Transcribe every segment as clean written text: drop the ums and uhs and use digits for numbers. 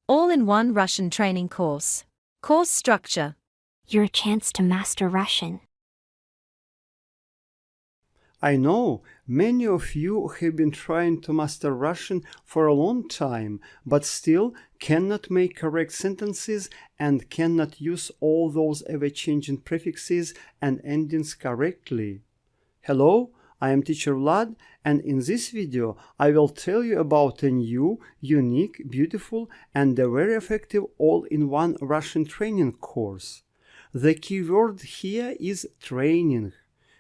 All-in-one Russian training course. Course structure. Your chance to master Russian. I know many of you have been trying to master Russian for a long time, but still cannot make correct sentences and cannot use all those ever-changing prefixes and endings correctly. Hello, I am Teacher Vlad, and in this video I will tell you about a new, unique, beautiful, and a very effective all-in-one Russian training course. The key word here is training,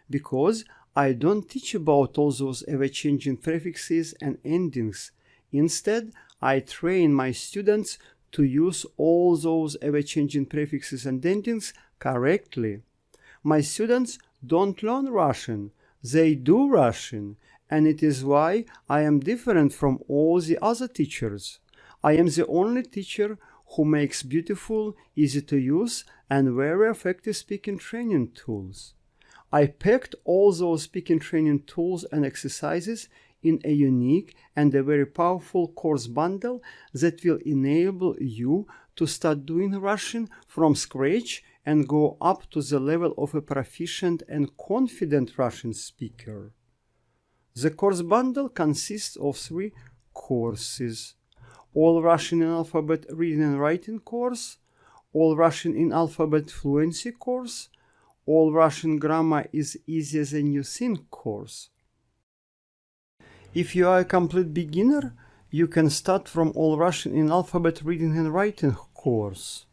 because I don't teach about all those ever-changing prefixes and endings. Instead, I train my students to use all those ever-changing prefixes and endings correctly. My students don't learn Russian, they do Russian, and it is why I am different from all the other teachers. I am the only teacher who makes beautiful, easy to use, and very effective speaking training tools. I packed all those speaking training tools and exercises in a unique and a very powerful course bundle that will enable you to start doing Russian from scratch and go up to the level of a proficient and confident Russian speaker. The course bundle consists of 3 courses: All Russian in Alphabet Reading and Writing course, All Russian in Alphabet Fluency course, All Russian Grammar is Easier Than You Think course. If you are a complete beginner, you can start from All Russian in Alphabet Reading and Writing course.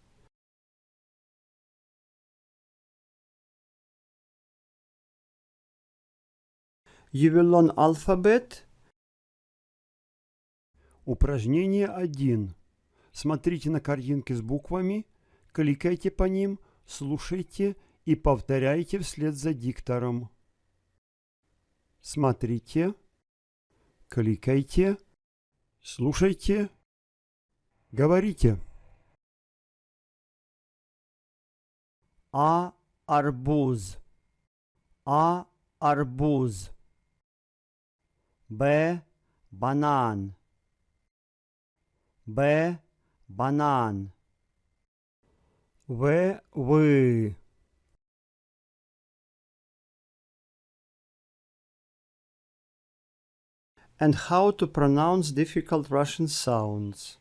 You will learn alphabet. Упражнение 1. Смотрите на картинки с буквами, кликайте по ним, слушайте и повторяйте вслед за диктором. Смотрите, кликайте, слушайте, говорите. А арбуз. А арбуз. Б банан. Б банан. В вы. And how to pronounce difficult Russian sounds.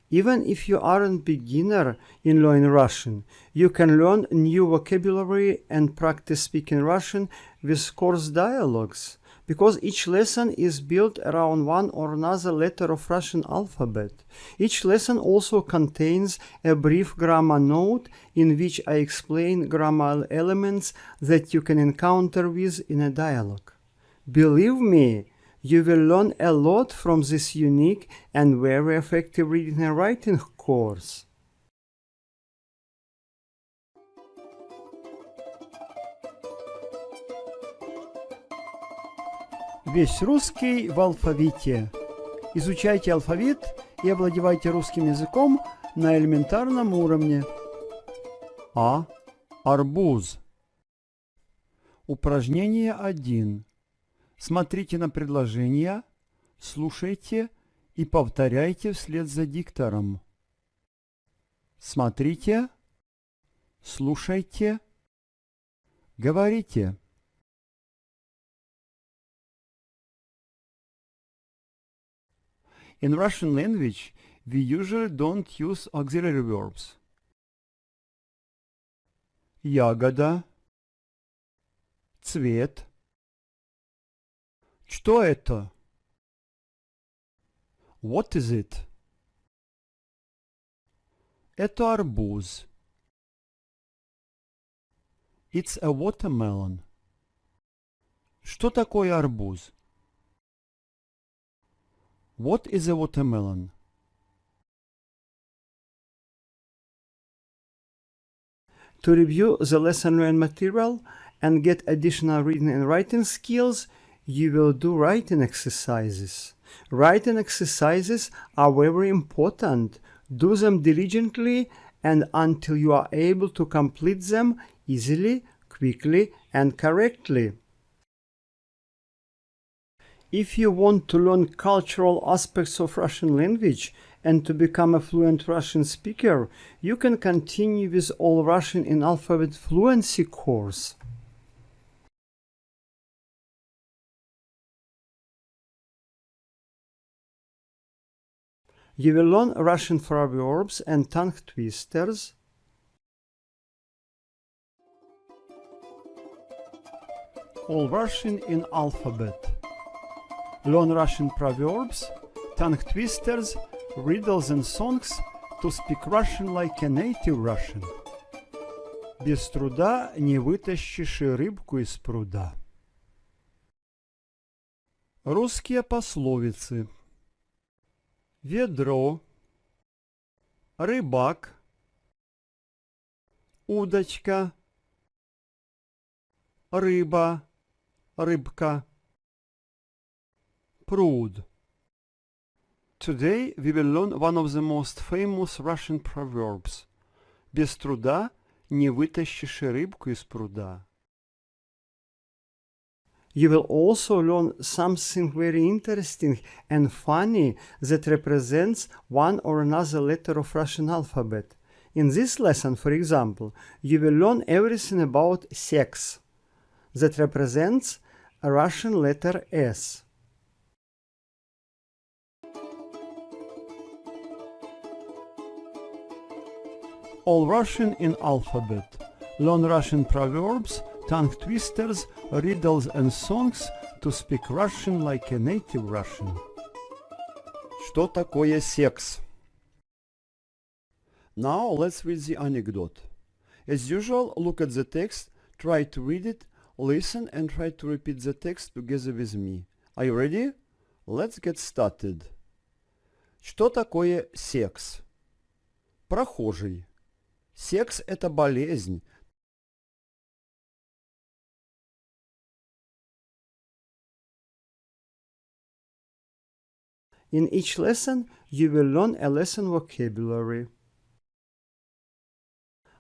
Even if you aren't beginner in learning Russian, you can learn new vocabulary and practice speaking Russian with course dialogues, because each lesson is built around one or another letter of Russian alphabet. Each lesson also contains a brief grammar note in which I explain grammar elements that you can encounter with in a dialogue. Believe me, you will learn a lot from this unique and very effective reading and writing course. Весь русский в алфавите. Изучайте алфавит и овладевайте русским языком на элементарном уровне. А. Арбуз. Упражнение 1. Смотрите на предложения, слушайте и повторяйте вслед за диктором. Смотрите, слушайте, говорите. In Russian language, we usually don't use auxiliary verbs. Ягода, цвет. Что это? What is it? Это арбуз. It's a watermelon. Что такое арбуз? What is a watermelon? To review the lesson learned material and get additional reading and writing skills, you will do writing exercises. Writing exercises are very important. Do them diligently and until you are able to complete them easily, quickly, and correctly. If you want to learn cultural aspects of Russian language and to become a fluent Russian speaker, you can continue with All Russian in Alphabet Fluency course. You will learn Russian proverbs and tongue twisters, All Russian in Alphabet. Learn Russian proverbs, tongue twisters, riddles and songs to speak Russian like a native Russian. Без труда не вытащишь и рыбку из пруда. Русские пословицы. Ведро, рыбак, удочка, рыба, рыбка, пруд. Today we will learn one of the most famous Russian proverbs. Без труда не вытащишь рыбку из пруда. You will also learn something very interesting and funny that represents one or another letter of Russian alphabet. In this lesson, for example, you will learn everything about sex that represents a Russian letter S. All Russian in alphabet. Learn Russian proverbs, tongue twisters, riddles and songs to speak Russian like a native Russian. Что такое секс? Now let's read the anecdote. As usual, look at the text, try to read it, listen and try to repeat the text together with me. Are you ready? Let's get started. Что такое секс? Прохожий. Секс – это болезнь. In each lesson, you will learn a lesson vocabulary.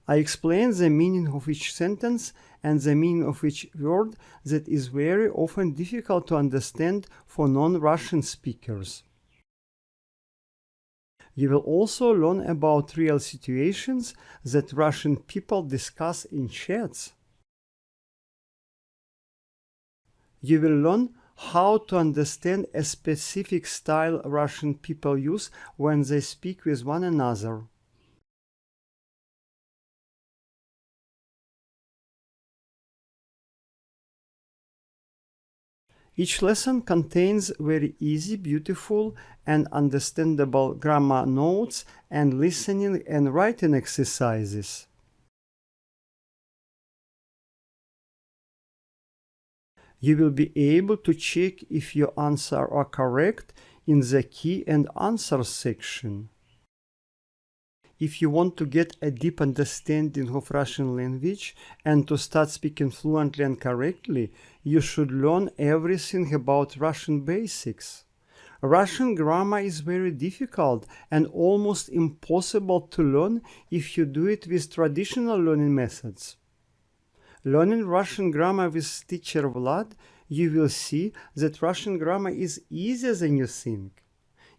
I explain the meaning of each sentence and the meaning of each word that is very often difficult to understand for non-Russian speakers. You will also learn about real situations that Russian people discuss in chats. You will learn how to understand a specific style Russian people use when they speak with one another. Each lesson contains very easy, beautiful, and understandable grammar notes and listening and writing exercises. You will be able to check if your answers are correct in the key and answer section. If you want to get a deep understanding of Russian language and to start speaking fluently and correctly, you should learn everything about Russian basics. Russian grammar is very difficult and almost impossible to learn if you do it with traditional learning methods. Learning Russian grammar with Teacher Vlad, you will see that Russian grammar is easier than you think.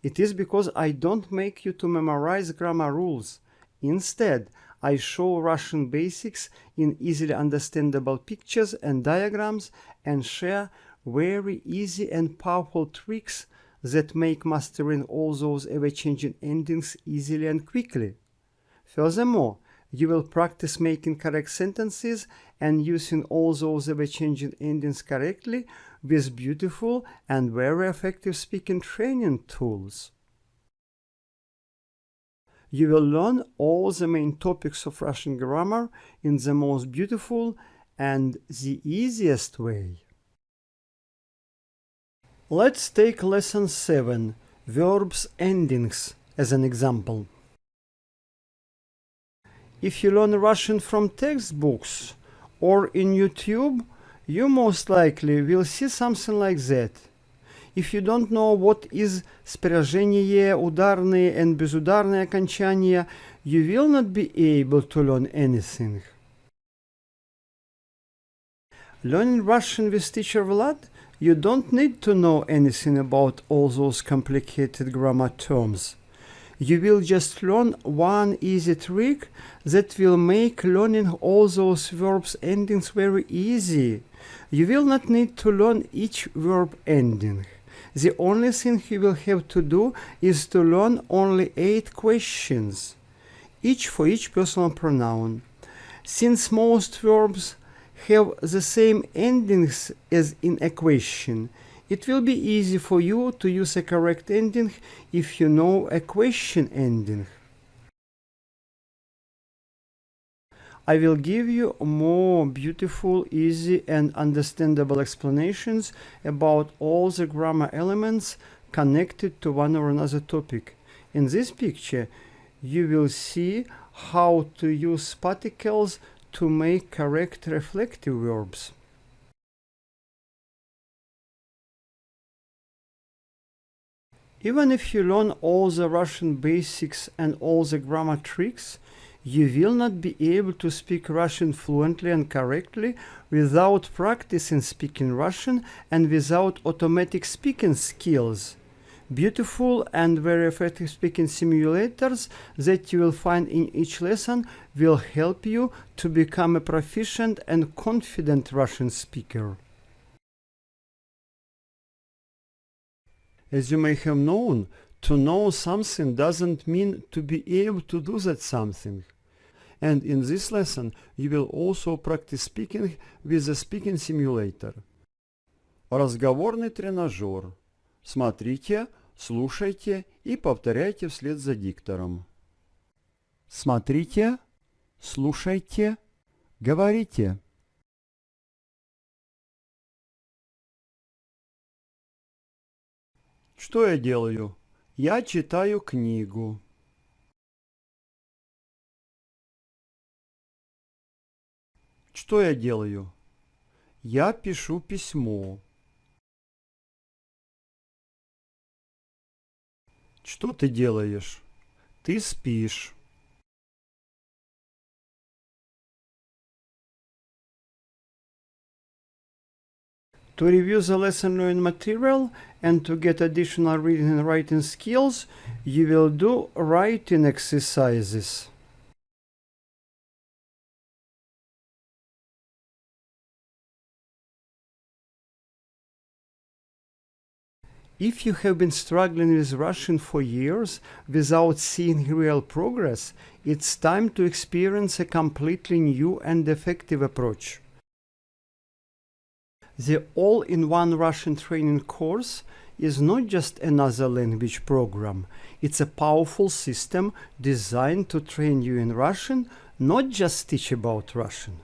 It is because I don't make you to memorize grammar rules. Instead, I show Russian basics in easily understandable pictures and diagrams and share very easy and powerful tricks that make mastering all those ever-changing endings easily and quickly. Furthermore, you will practice making correct sentences and using all those ever-changing endings correctly with beautiful and very effective speaking training tools. You will learn all the main topics of Russian grammar in the most beautiful and the easiest way. Let's take lesson 7, verbs endings, as an example. If you learn Russian from textbooks or in YouTube, you most likely will see something like that. If you don't know what is спряжение, ударные and безударные окончания, you will not be able to learn anything. Learning Russian with Teacher Vlad, You don't need to know anything about all those complicated grammar terms. You will just learn one easy trick that will make learning all those verbs endings very easy. You will not need to learn each verb ending. The only thing you will have to do is to learn only 8 questions, each for each personal pronoun. Since most verbs have the same endings as in a question, it will be easy for you to use a correct ending if you know a question ending. I will give you more beautiful, easy and understandable explanations about all the grammar elements connected to one or another topic. In this picture, you will see how to use particles to make correct reflective verbs. Even if you learn all the Russian basics and all the grammar tricks, you will not be able to speak Russian fluently and correctly without practicing speaking Russian and without automatic speaking skills. Beautiful and very effective speaking simulators that you will find in each lesson will help you to become a proficient and confident Russian speaker. As you may have known, to know something doesn't mean to be able to do that something. And in this lesson, you will also practice speaking with a speaking simulator. Разговорный тренажер. Смотрите, слушайте и повторяйте вслед за диктором. Смотрите, слушайте, говорите. Что я делаю? Я читаю книгу. Что я делаю? Я пишу письмо. Что ты делаешь? Ты спишь. To review the lesson learning material and to get additional reading and writing skills, you will do writing exercises. If you have been struggling with Russian for years without seeing real progress, it's time to experience a completely new and effective approach. The all-in-one Russian training course is not just another language program. It's a powerful system designed to train you in Russian, not just teach about Russian.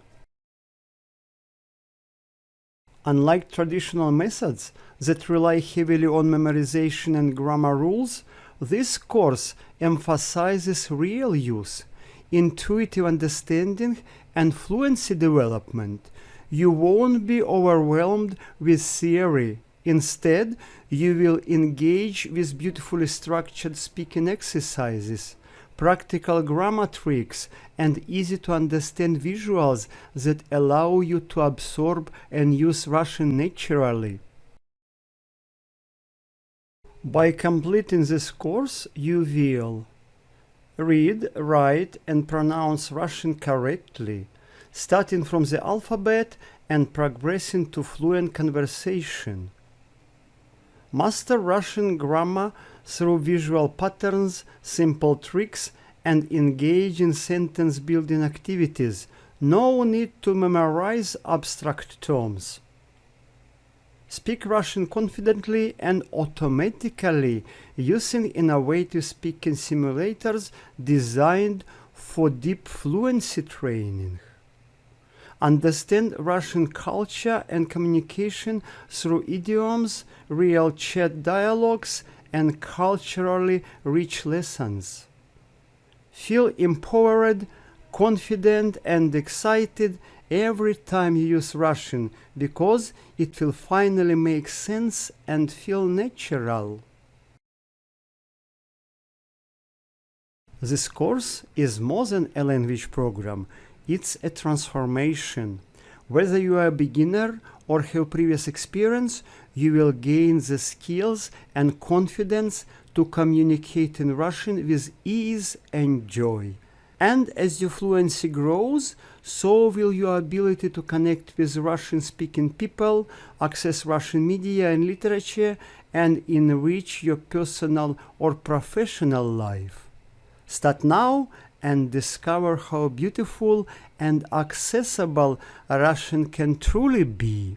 Unlike traditional methods that rely heavily on memorization and grammar rules, this course emphasizes real use, intuitive understanding, and fluency development. You won't be overwhelmed with theory. Instead, you will engage with beautifully structured speaking exercises, practical grammar tricks, and easy-to-understand visuals that allow you to absorb and use Russian naturally. By completing this course, you will read, write, and pronounce Russian correctly, starting from the alphabet and progressing to fluent conversation. Master Russian grammar through visual patterns, simple tricks, and engage in sentence-building activities. No need to memorize abstract terms. Speak Russian confidently and automatically using innovative speaking simulators designed for deep fluency training. Understand Russian culture and communication through idioms, real chat dialogues, and culturally rich lessons. Feel empowered, confident, and excited every time you use Russian because it will finally make sense and feel natural. This course is more than a language program. It's a transformation. Whether you are a beginner or have previous experience, you will gain the skills and confidence to communicate in Russian with ease and joy. And as your fluency grows, so will your ability to connect with Russian-speaking people, access Russian media and literature, and enrich your personal or professional life. Start now and discover how beautiful and accessible Russian can truly be.